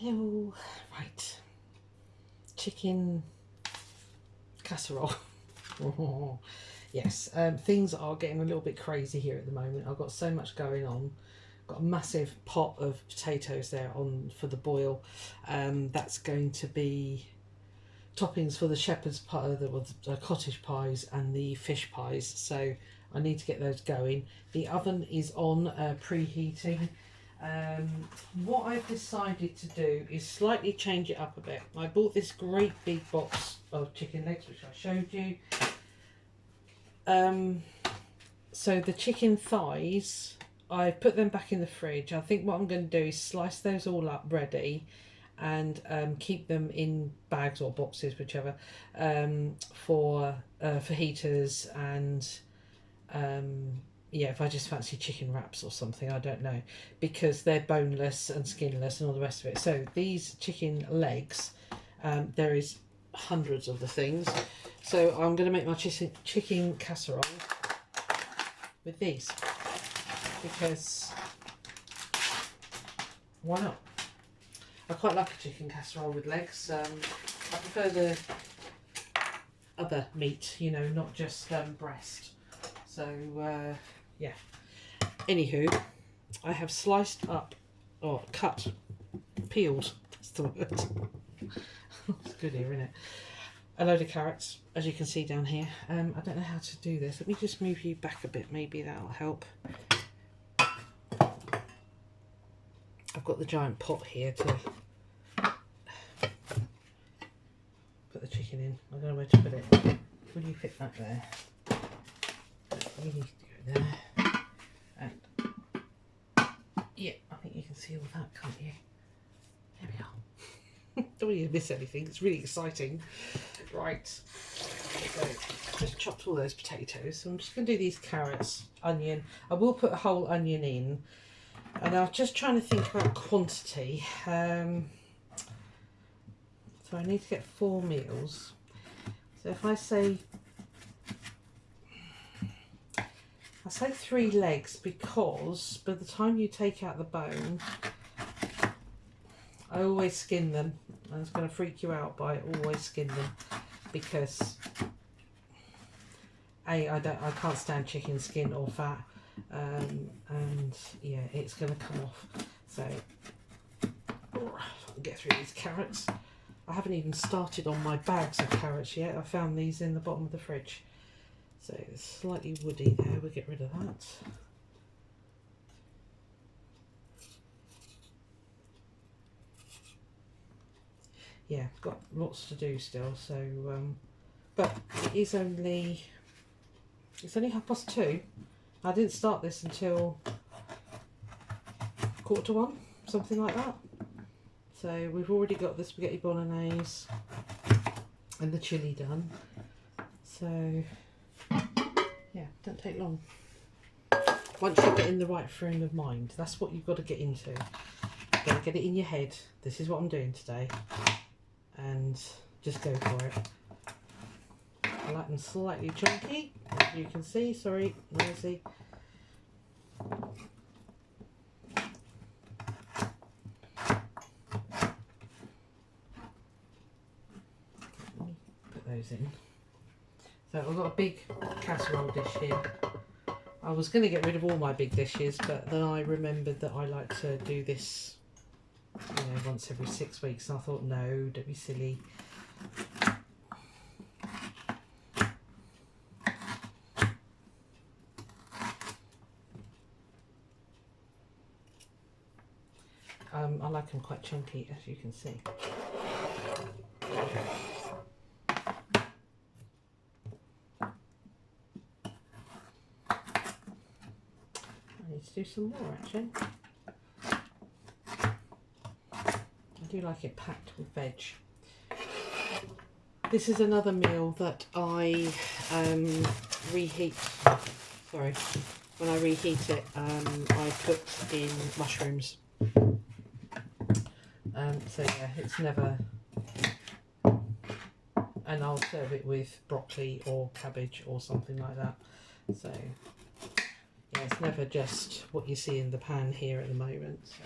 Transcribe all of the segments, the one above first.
Hello. Right. Chicken casserole. Oh, yes, things are getting a little bit crazy here at the moment. I've got so much going on. Got a massive pot of potatoes there on for the boil. That's going to be toppings for the shepherd's pie, the cottage pies and the fish pies. So I need to get those going. The oven is on preheating. What I've decided to do is slightly change it up a bit. I bought this great big box of chicken legs, which I showed you. So the chicken thighs, I've put them back in the fridge. I think what I'm going to do is slice those all up ready and keep them in bags or boxes, whichever, for heaters and yeah, if I just fancy chicken wraps or something, I don't know, because they're boneless and skinless and all the rest of it. So these chicken legs, there is hundreds of the things. So I'm going to make my chicken casserole with these, because why not? I quite like a chicken casserole with legs. I prefer the other meat, you know, not just breast. So yeah. Anywho, I have sliced up, or cut, peeled, that's the word. It's good here, isn't it? A load of carrots, as you can see down here. I don't know how to do this. Let me just move you back a bit, maybe that'll help. I've got the giant pot here to put the chicken in. I don't know where to put it. Will you fit that there? You need to go there. And yeah, I think you can see all that, can't you? There we are. Don't want you to miss anything. It's really exciting. Right. So just chopped all those potatoes. So I'm just going to do these carrots, onion. I will put a whole onion in. And I was just trying to think about quantity. So I need to get 4 meals. So if I say 3 legs, because by the time you take out the bone, I always skin them. And it's going to freak you out, but I always skin them because I can't stand chicken skin or fat, and yeah, it's going to come off. So if I can get through these carrots. I haven't even started on my bags of carrots yet. I found these in the bottom of the fridge. So it's slightly woody there, we'll get rid of that. Yeah, got lots to do still, so but it's only 2:30. I didn't start this until 1:45, something like that. So we've already got the spaghetti bolognese and the chilli done. So yeah, don't take long. Once you get in the right frame of mind, that's what you've got to get into. You've got to get it in your head. This is what I'm doing today. And just go for it. I like them slightly chunky, as you can see. Sorry, noisy. Put those in. So I've got a big casserole dish here. I was going to get rid of all my big dishes, but then I remembered that I like to do this, you know, once every 6 weeks, and I thought, no, don't be silly. I like them quite chunky, as you can see. I need to do some more, actually. I do like it packed with veg. This is another meal that I reheat. Sorry, when I reheat it, I put in mushrooms. So yeah, it's never, and I'll serve it with broccoli or cabbage or something like that. So yeah, it's never just what you see in the pan here at the moment. So.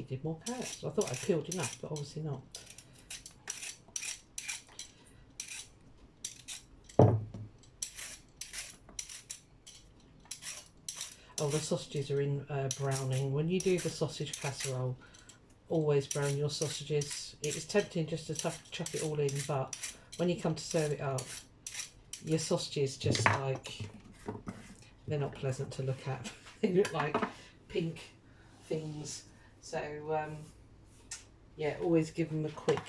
needed more carrots. I thought I peeled enough, but obviously not. Oh, the sausages are in browning. When you do the sausage casserole, always brown your sausages. It's tempting just to chuck it all in, but when you come to serve it up, your sausages just like, they're not pleasant to look at. They look like pink things. So yeah, always give them a quick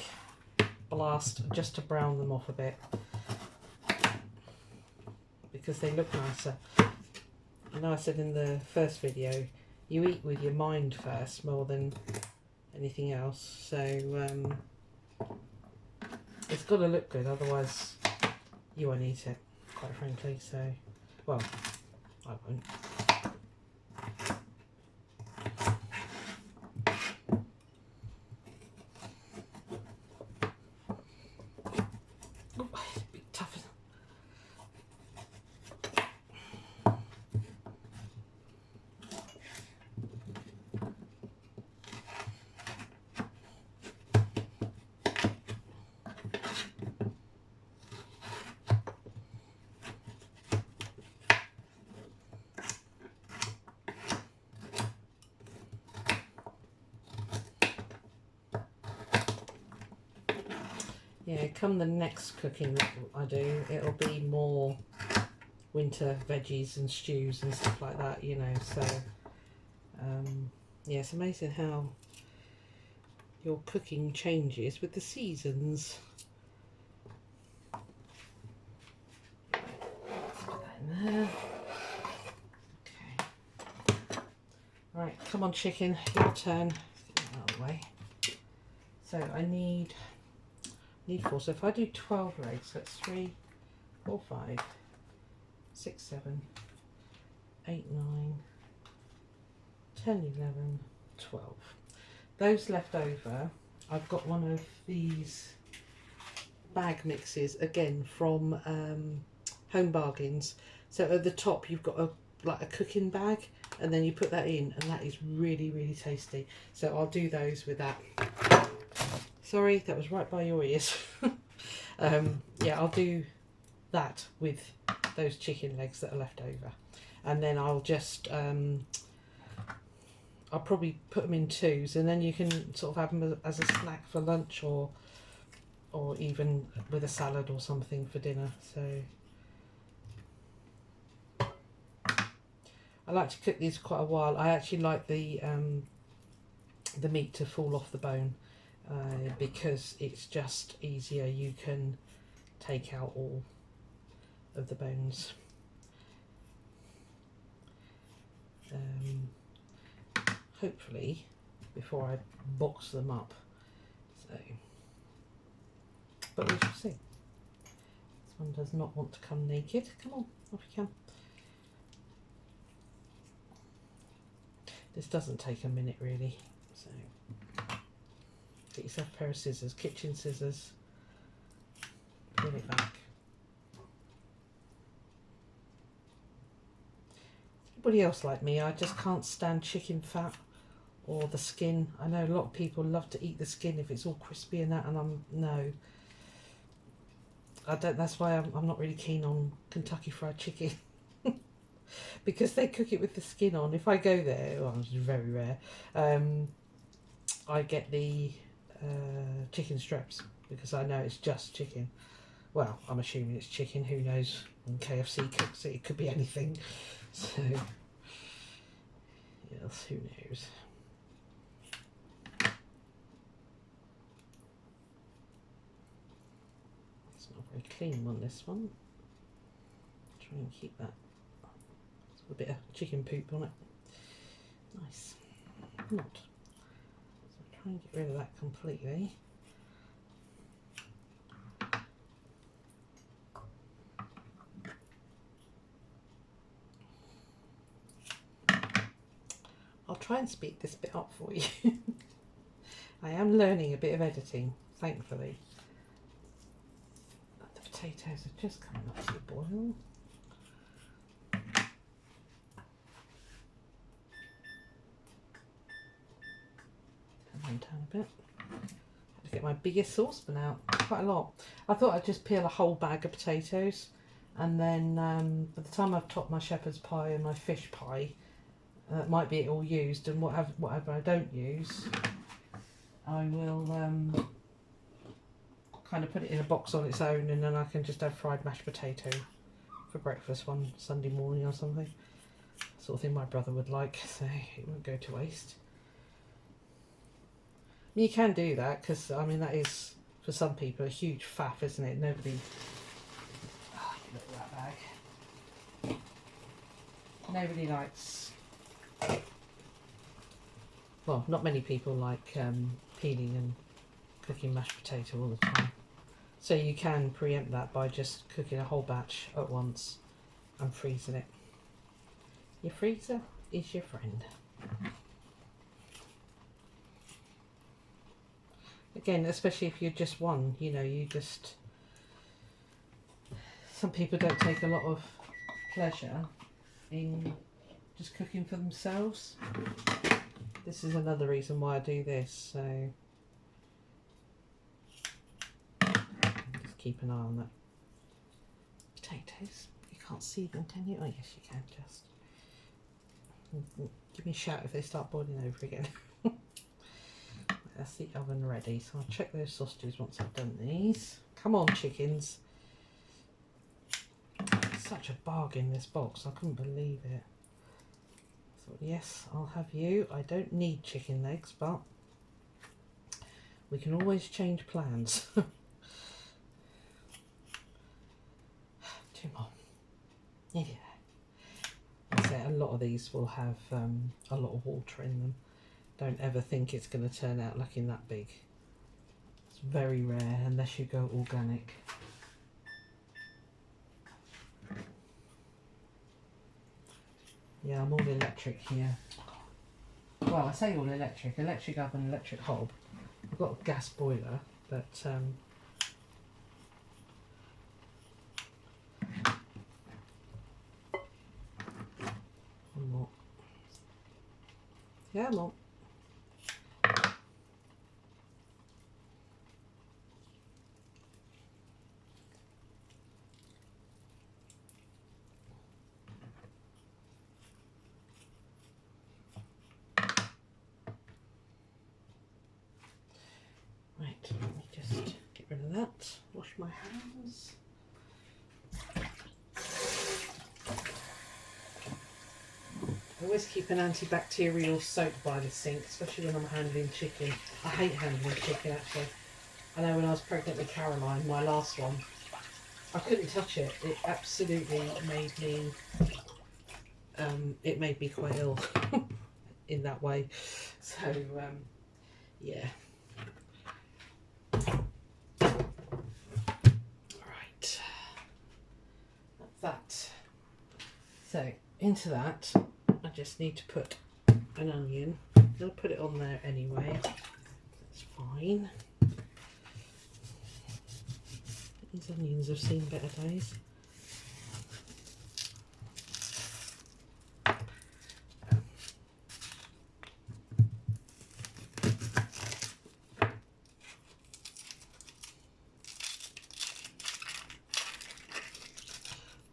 blast just to brown them off a bit, because they look nicer. I know I said in the first video, you eat with your mind first more than anything else. So it's got to look good, otherwise you won't eat it, quite frankly. So, well, I won't. Oh, it's a bit tough. Yeah, come the next cooking that I do, it'll be more winter veggies and stews and stuff like that, you know. So yeah, it's amazing how your cooking changes with the seasons. Put that in there. Okay. Right, come on chicken, your turn. Let's get that out of the way. So I need 4. So if I do 12 legs, that's 3, 4, 5, 6, 7, 8, 9, 10, 11, 12. Those left over, I've got one of these bag mixes again from Home Bargains. So at the top you've got like a cooking bag, and then you put that in, and that is really, really tasty. So I'll do those with that. Sorry, that was right by your ears. Yeah, I'll do that with those chicken legs that are left over, and then I'll just I'll probably put them in 2s, and then you can sort of have them as a snack for lunch, or even with a salad or something for dinner. So I like to cook these quite a while. I actually like the meat to fall off the bone. Because it's just easier. You can take out all of the bones. Hopefully before I box them up. So, but we shall see. This one does not want to come naked. Come on, off you can. This doesn't take a minute really. So get yourself a pair of scissors, kitchen scissors, peel it back. Anybody else like me? I just can't stand chicken fat or the skin. I know a lot of people love to eat the skin if it's all crispy and that, and no. I don't. That's why I'm not really keen on Kentucky Fried Chicken. Because they cook it with the skin on. If I go there, well, it's very rare, I get the chicken strips, because I know it's just chicken. Well, I'm assuming it's chicken, who knows, when KFC cooks it, it could be anything. So, yes, who knows. It's not very clean on this one. Try and keep that. It's got a bit of chicken poop on it. Nice. Not. So try and get rid of that completely. I'll try and speed this bit up for you. I am learning a bit of editing, thankfully. The potatoes are just coming up to the boil. come down a bit. To get my biggest saucepan out, quite a lot. I thought I'd just peel a whole bag of potatoes, and then by the time I've topped my shepherd's pie and my fish pie, that might be it all used, and whatever I don't use, I will kind of put it in a box on its own, and then I can just have fried mashed potato for breakfast one Sunday morning or something. Sort of thing my brother would like, so it won't go to waste. You can do that, because I mean that is for some people a huge faff, isn't it? Nobody. Oh, look at that bag. Nobody likes. Well, not many people like peeling and cooking mashed potato all the time. So you can preempt that by just cooking a whole batch at once and freezing it. Your freezer is your friend. Again, especially if you're just one, you know, you just... Some people don't take a lot of pleasure in just cooking for themselves. This is another reason why I do this, so... Just keep an eye on that. Potatoes. You can't see them, can you? Oh yes, you can, just. Give me a shout if they start boiling over again. That's the oven ready, so I'll check those sausages once I've done these. Come on, chickens. Such a bargain, this box, I couldn't believe it. I thought, yes, I'll have you. I don't need chicken legs, but we can always change plans. 2 more. Yeah. I say a lot of these will have a lot of water in them. Don't ever think it's going to turn out looking that big. It's very rare unless you go organic. Yeah, I'm all electric here. Well, I say all electric. Electric oven, electric hob. I've got a gas boiler, but one more. Yeah, more. Right, let me just get rid of that. Wash my hands. I always keep an antibacterial soap by the sink, especially when I'm handling chicken. I hate handling chicken, actually. I know when I was pregnant with Caroline, my last one, I couldn't touch it. It absolutely made me quite ill in that way. So, yeah. Right. That's that. So, into that, I just need to put an onion. I'll put it on there anyway. That's fine. These onions have seen better days.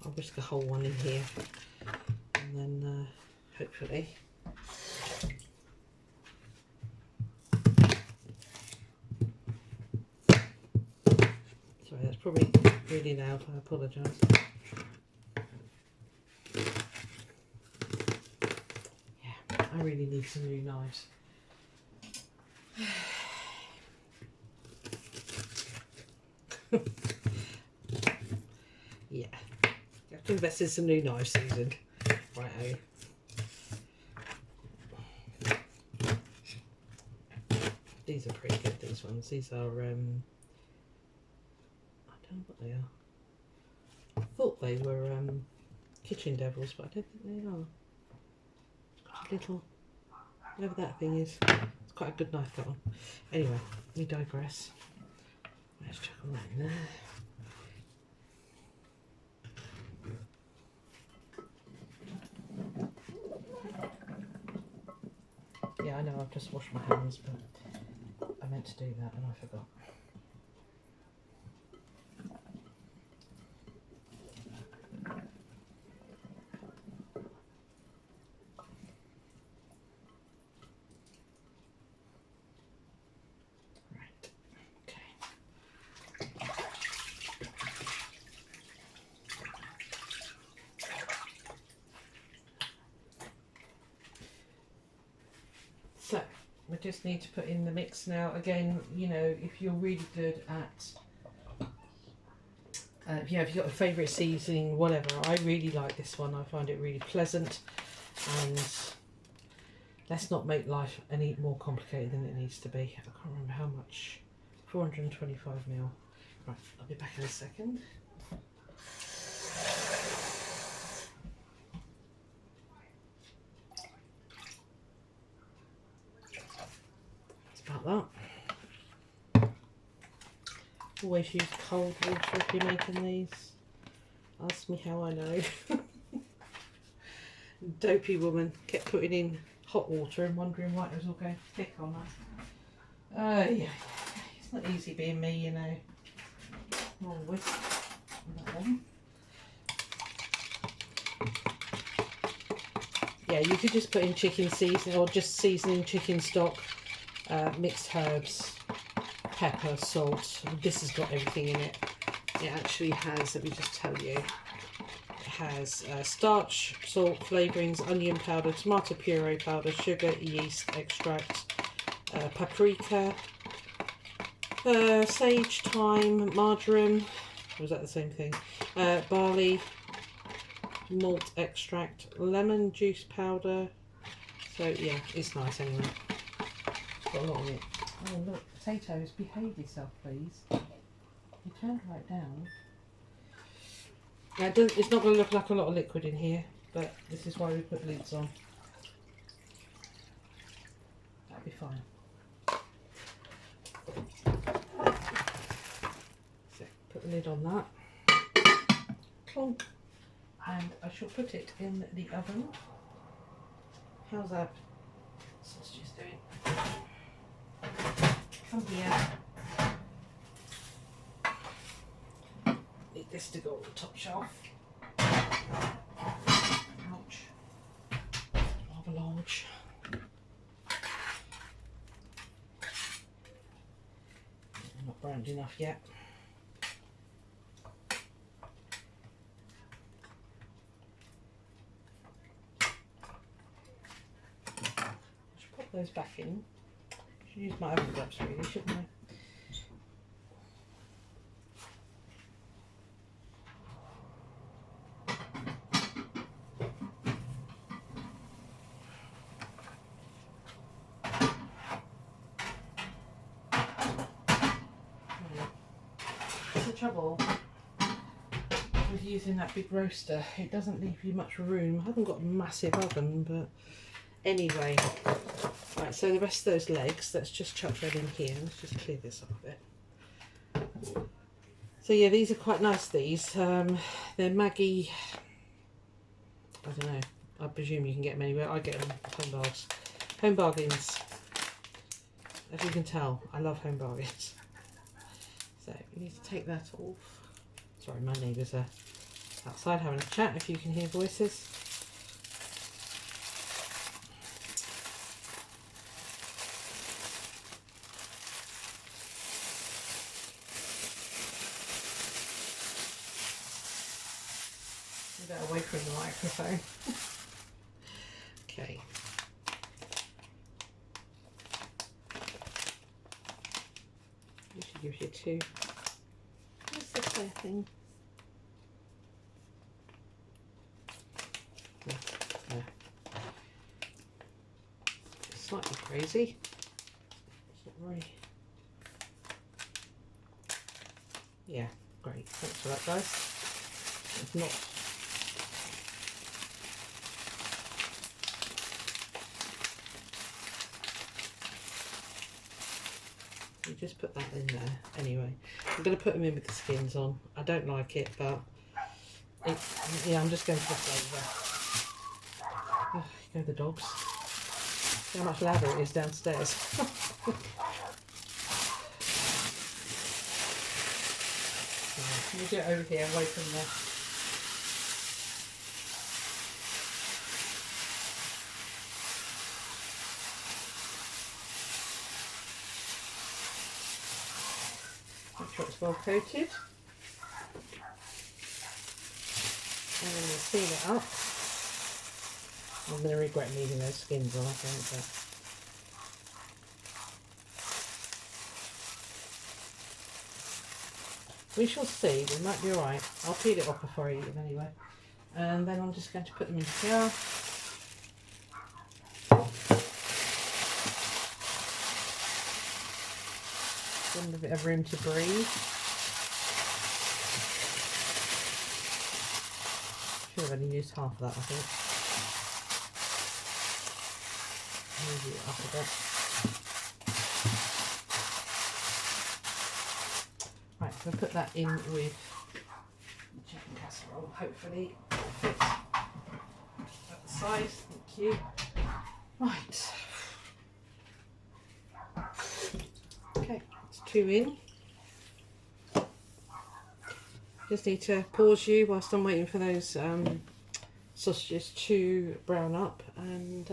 I'll whisk a whole one in here, and then hopefully sorry, that's probably really loud, I apologise. Yeah, I really need some new knives. Yeah, you have to invest in some new knives, Susan. Righto. These are pretty good, these ones. These are, I don't know what they are. I thought they were kitchen devils, but I don't think they are. It's got a little, whatever that thing is. It's quite a good knife, that one. Anyway, we digress. Let's chuck all that in there. Yeah, I know I've just washed my hands, but meant to do that and I forgot. So we just need to put in the mix now. Again, you know, if you're really good at, if you've got a favourite seasoning, whatever, I really like this one. I find it really pleasant, and let's not make life any more complicated than it needs to be. I can't remember how much, 425ml. Right, I'll be back in a second. About that. Always use cold water if you're making these. Ask me how I know. Dopey woman kept putting in hot water and wondering why it was all going thick on that. Yeah, it's not easy being me, you know. More whisk on that one. Yeah, you could just put in chicken seasoning or just seasoning chicken stock. Mixed herbs, pepper, salt. This has got everything in it. It actually has, let me just tell you, it has starch, salt, flavourings, onion powder, tomato puree powder, sugar, yeast extract, paprika, sage, thyme, marjoram, or is that the same thing? Barley, malt extract, lemon juice powder. So yeah, it's nice anyway. Got a lot of it. Oh look, potatoes, behave yourself please. You turned right down. Now, it's not going to look like a lot of liquid in here, but this is why we put lids on. That'll be fine. So put the lid on that. Clonk. And I shall put it in the oven. How's that sausages doing? Come here. Need this to go on the top shelf. Ouch. Rather large. Not browned enough yet. I should pop those back in. Should use my oven gloves really, shouldn't I? That's the trouble with using that big roaster. It doesn't leave you much room. I haven't got a massive oven, but anyway. Right, so the rest of those legs, let's just chuck that in here. Let's just clear this off a bit. So yeah, these are quite nice, these. They're Maggie, I don't know, I presume you can get them anywhere. I get them home bargains. As you can tell, I love home bargains. So you need to take that off. Sorry, my neighbours are outside having a chat, if you can hear voices. Away from the microphone. Okay. You should give you two. What's this thing? No. It's slightly crazy. It's not very. Yeah, great. Thanks for that, guys. It's not. Just put that in there anyway. I'm going to put them in with the skins on. I don't like it, but yeah, I'm just going for the flavour. Oh, here go the dogs. See how much louder it is downstairs. Let me do it over here, away from there. Make sure it's well coated. And then we'll seal it up. I'm going to regret leaving those skins on, I think. But we shall see. We might be alright. I'll peel it off before I eat them anyway. And then I'm just going to put them in here. Give them a bit of room to breathe. Should have only used half of that, I think. Move it up a bit. Right, so I'll put that in with the chicken casserole. Hopefully it fits at the size. Thank you. Right. Okay, it's 2 in. Just need to pause you whilst I'm waiting for those sausages to brown up, and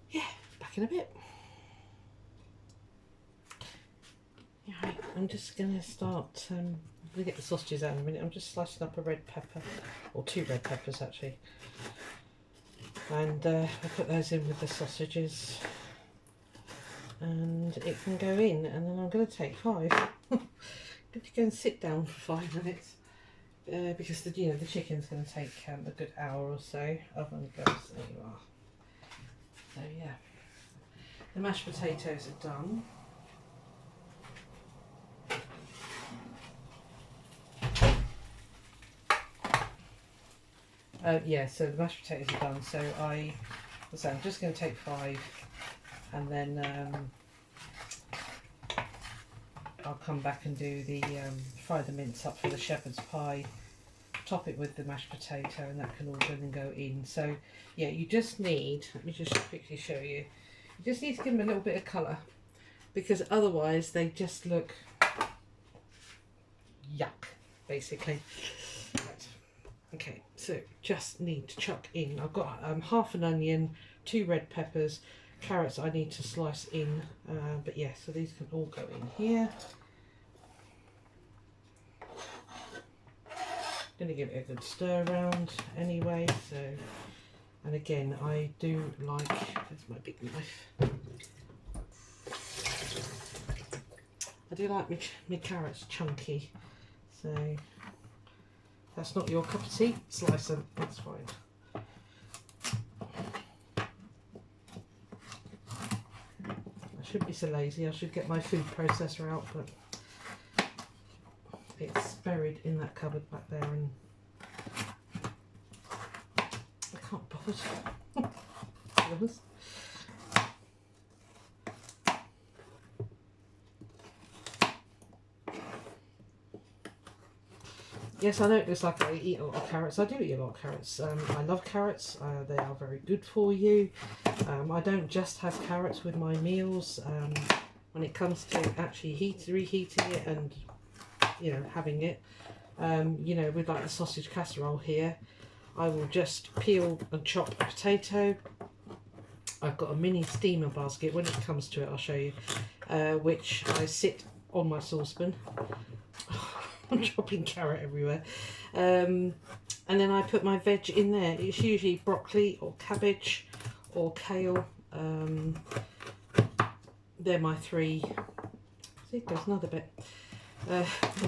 yeah, back in a bit. Yeah, right, I'm just going to start, I'm going to get the sausages out in a minute. I'm just slicing up a red pepper, or 2 red peppers actually, and I'll put those in with the sausages and it can go in, and then I'm going to take 5. Good to go and sit down for 5 minutes because the chicken's going to take a good hour or so. Oven goes, there you are. So yeah, the mashed potatoes are done. Yeah, so the mashed potatoes are done. So I'm just going to take 5, and then I'll come back and do the fry the mince up for the shepherd's pie, top it with the mashed potato, and that can all then go in. So yeah, you just need, let me just quickly show you, you just need to give them a little bit of colour, because otherwise they just look yuck, basically. Right. Okay, so just need to chuck in, I've got half an onion, 2 red peppers, carrots I need to slice in, but yeah, so these can all go in here. Going to give it a good stir around anyway. So, and again, I do like, there's my big knife, I do like my carrots chunky, so if that's not your cup of tea, slice them, that's fine. Shouldn't be so lazy. I should get my food processor out, but it's buried in that cupboard back there, and I can't bother. Yes, I know it looks like I eat a lot of carrots. I do eat a lot of carrots. I love carrots. They are very good for you. I don't just have carrots with my meals. When it comes to actually reheating it and having it, with like the sausage casserole here, I will just peel and chop a potato. I've got a mini steamer basket. When it comes to it, I'll show you, which I sit on my saucepan. I'm chopping carrot everywhere, and then I put my veg in there. It's usually broccoli or cabbage or kale. They're my 3. See, there's another bit.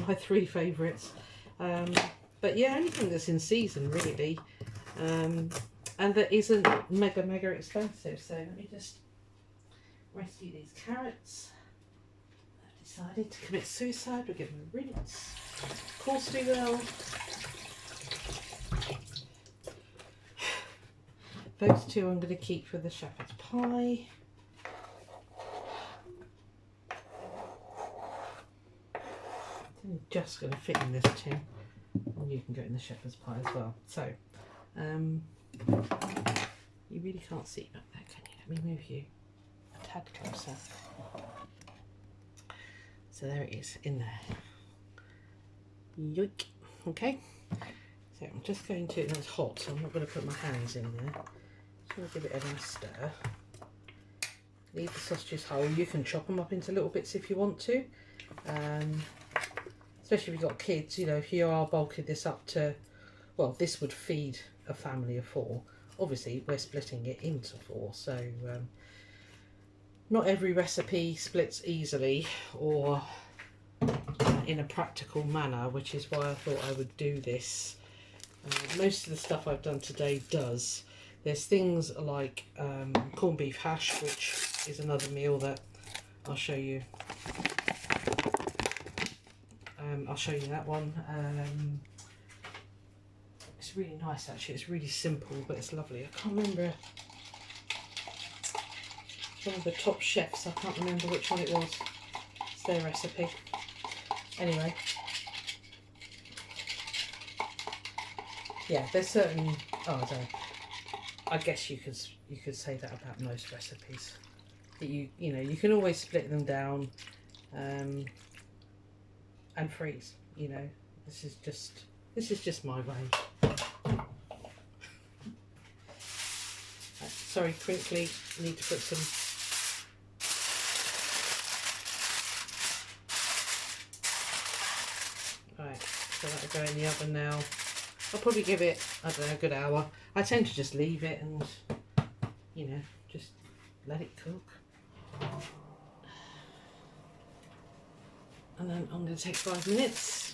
My 3 favourites. But yeah, anything that's in season really, and that isn't mega expensive. So let me just rescue these carrots. I've decided to commit suicide. We'll give them a rinse. Of course we will. Those 2 I'm going to keep for the shepherd's pie. I'm just going to fit in this tin, and you can go in the shepherd's pie as well. So, you really can't see back there, can you? Let me move you a tad closer. So there it is in there. Yoik. Okay, so I'm just going to, it's hot, so I'm not going to put my hands in there. Just going to give it a nice stir. Leave the sausages whole. You can chop them up into little bits if you want to. Especially if you've got kids, you know, if you are bulking this up to, well, this would feed a family of 4. Obviously, we're splitting it into 4, so not every recipe splits easily or in a practical manner, which is why I thought I would do this. Most of the stuff I've done today does. There's things like corned beef hash, which is another meal that I'll show you. I'll show you that one. It's really nice actually. It's really simple, but it's lovely. I can't remember one of the top chefs. I can't remember which one it was. It's their recipe. Anyway, yeah, there's certain. Oh, I don't know. I guess you could say that about most recipes. That you know you can always split them down, and freeze. You know, this is just my way. Sorry, crinkly. Need to put some. Right, so that'll go in the oven now. I'll probably give it, I don't know, a good hour. I tend to just leave it and, you know, just let it cook. And then I'm going to take 5 minutes,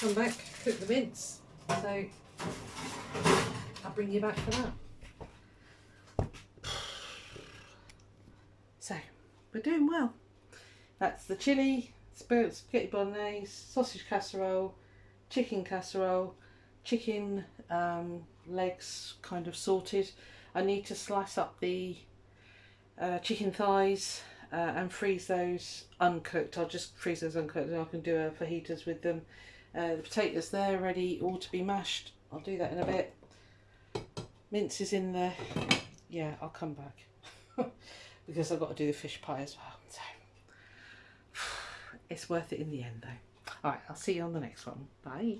come back, cook the mince. So I'll bring you back for that. So we're doing well. That's the chilli, spaghetti bolognese, sausage casserole, chicken legs kind of sorted. I need to slice up the chicken thighs and freeze those uncooked. I'll just freeze those uncooked and I can do a fajitas with them. The potatoes there ready all to be mashed. I'll do that in a bit. Mince is in there. Yeah, I'll come back because I've got to do the fish pie as well. So it's worth it in the end though. Alright, I'll see you on the next one. Bye.